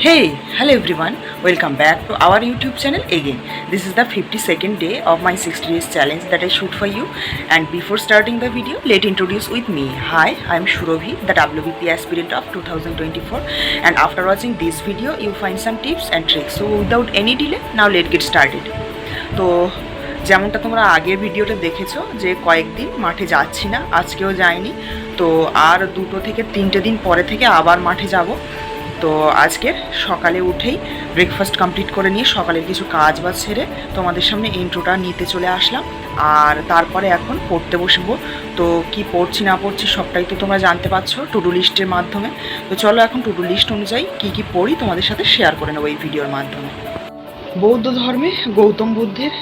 Hey, hello everyone, welcome back to our YouTube channel again. This is the 52nd day of my 60 days challenge that I shoot for you. And before starting the video, let introduce with me. Hi, I am Shurabhi, the WBP aspirant of 2024. And after watching this video, you find some tips and tricks. So without any delay, now let's get started. তো যেমনটা তোমরা আগের ভিডিওটা দেখেছো যে কয়েকদিন মাঠে যাচ্ছি না, আজকেও যাইনি। তো আর 2 থেকে 3 দিন পরে থেকে আবার মাঠে যাব। তো আজকের সকালে উঠেই ব্রেকফাস্ট কমপ্লিট করে নিয়ে সকালের কিছু কাজ বাজ সেরে তোমাদের সামনে ইন্ট্রোটা নিতে চলে আসলাম। আর তারপরে এখন পড়তে বসবো। তো কি পড়ছি না পড়ছি সবটাই তো তোমরা জানতে পারছো টু-ডু লিস্টের মাধ্যমে। তো চলো এখন টু-ডু লিস্ট অনুযায়ী কি পড়ি তোমাদের সাথে শেয়ার করে নেবো এই ভিডিওর মাধ্যমে। বৌদ্ধ ধর্মে গৌতম বুদ্ধের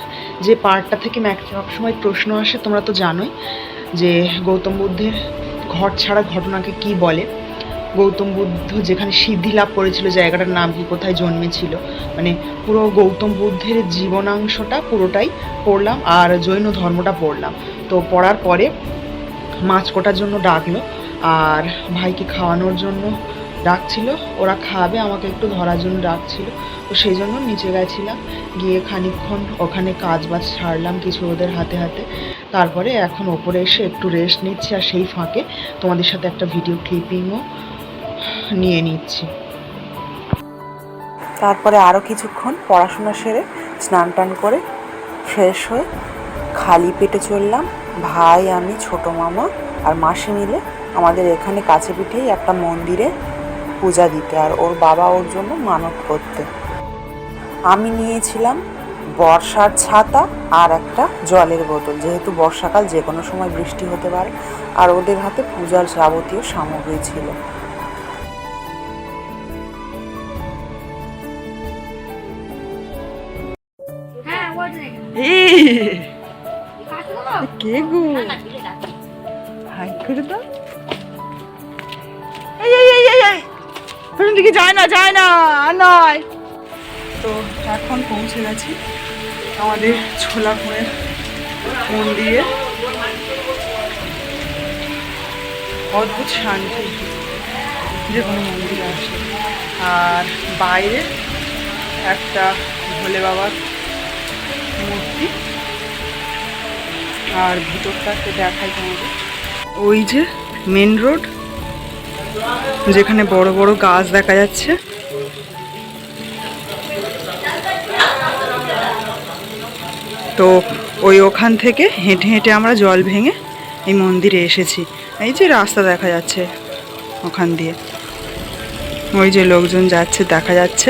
যে পার্টটা থেকে ম্যাক্সিমাম সময় প্রশ্ন আসে তোমরা তো জানোই যে গৌতম বুদ্ধের ঘট ছাড়া ঘটনাকে কি বলে, গৌতম বুদ্ধ যেখানে সিদ্ধি লাভ করেছিল জায়গাটার নাম কি, কোথায় জন্মেছিল, মানে পুরো গৌতম বুদ্ধের জীবনাংশটা পুরোটাই পড়লাম। আর জৈন ধর্মটা পড়লাম। তো পড়ার পরে মাছ কোটার জন্য ডাকলো আর ভাইকে খাওয়ানোর জন্য ডাকছিল, ওরা খাবে, আমাকে একটু ধরার জন্য ডাকছিল। তো সেই জন্য নিচে গেছিলাম, গিয়ে খানিকক্ষণ ওখানে কাজ বাজ ছাড়লাম কিছু ওদের হাতে হাতে। তারপরে এখন ওপরে এসে একটু রেস্ট নিচ্ছি, আর সেই ফাঁকে তোমাদের সাথে একটা ভিডিও ক্লিপিংও নিয়ে নিচ্ছি। তারপরে আরও কিছুক্ষণ পড়াশোনা সেরে স্নান টান করে ফ্রেশ হয়ে খালি পেটে চললাম ভাই, আমি, ছোটো মামা আর মাসি মিলে আমাদের এখানে কাছে পিঠেই একটা মন্দিরে পূজা দিতে, আর ওর বাবা ওর জন্য মানত করতে। আমি নিয়েছিলাম বর্ষার ছাতা আর একটা জলের বোতল, যেহেতু বর্ষাকাল যে কোনো সময় বৃষ্টি হতে পারে। আর ওদের হাতে পূজার যাবতীয় সামগ্রী ছিল। কে গো হাই করে দাও, দিকে যায় না নয়। তো এখন পৌঁছে গেছি আমাদের ছোলাপুরের মন্দিরে। অদ্ভুত শান্তি যে কোনো মন্দিরে আসে। আর বাইরে একটা ভোলে বাবার মূর্তি, আর ভিতরটাকে দেখাই তোমাদের। ওই যে মেন রোড, যেখানে বড় বড় গাছ দেখা যাচ্ছে। তো ওখান থেকে হেঁটে হেঁটে আমরা জল ভেঙে এই মন্দিরে এসেছি। এই যে রাস্তা দেখা যাচ্ছে ওখান দিয়ে, ওই যে লোকজন যাচ্ছে দেখা যাচ্ছে,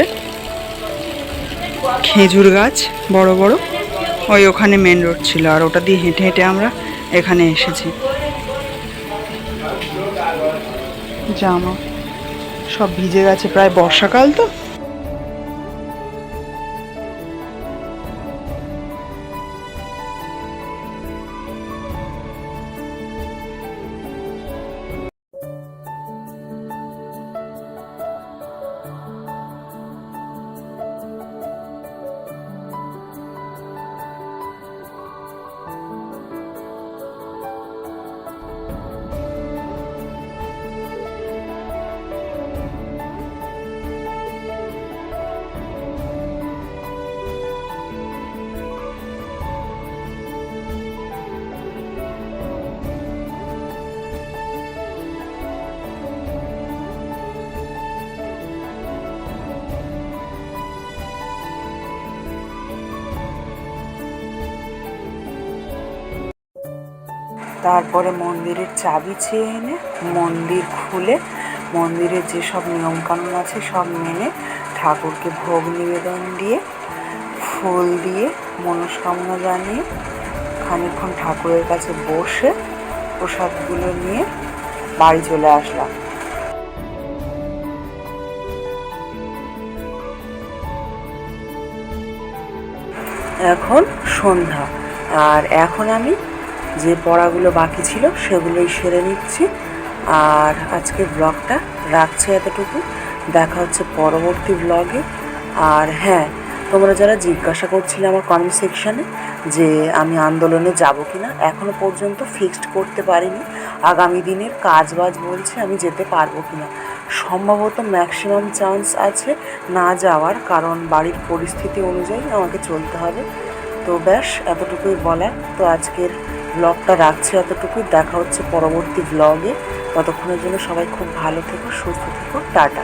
খেজুর গাছ বড় বড়, ওখানে মেন রোড ছিল, আর ওটা দিয়ে হেঁটে হেঁটে আমরা এখানে এসেছি। জামা সব ভিজে গেছে, প্রায় বর্ষাকাল তো। তারপরে মন্দিরের চাবি চেয়ে এনে মন্দির খুলে মন্দিরের যেসব নিয়মকানুন আছে সব মেনে ঠাকুরকে ভোগ নিবেদন দিয়ে ফুল দিয়ে মনস্কামনা জানিয়ে খানিকক্ষণ ঠাকুরের কাছে বসে প্রসাদগুলো নিয়ে বাড়ি চলে আসলাম। এখন সন্ধ্যা, আর এখন আমি যে পড়াগুলো বাকি ছিল সেগুলোই সেরে নিচ্ছি। আর আজকের ব্লগটা রাখছি এতটুকু, দেখা হচ্ছে পরবর্তী ব্লগে। আর হ্যাঁ, তোমরা যারা জিজ্ঞাসা করছিলে আমার কমেন্ট সেকশানে যে আমি আন্দোলনে যাব কি না, এখনও পর্যন্ত ফিক্সড করতে পারিনি। আগামী দিনের কাজ বাজ বলছে আমি যেতে পারবো কি না। সম্ভবত ম্যাক্সিমাম চান্স আছে না যাওয়ার, কারণ বাড়ির পরিস্থিতি অনুযায়ী আমাকে চলতে হবে। তো ব্যাস এতটুকুই বলার। তো আজকের ব্লগটা রাখছি এতটুকুই, দেখা হচ্ছে পরবর্তী ব্লগে। ততক্ষণের জন্য সবাই খুব ভালো থেকো, সুস্থ থেকো, টাটা।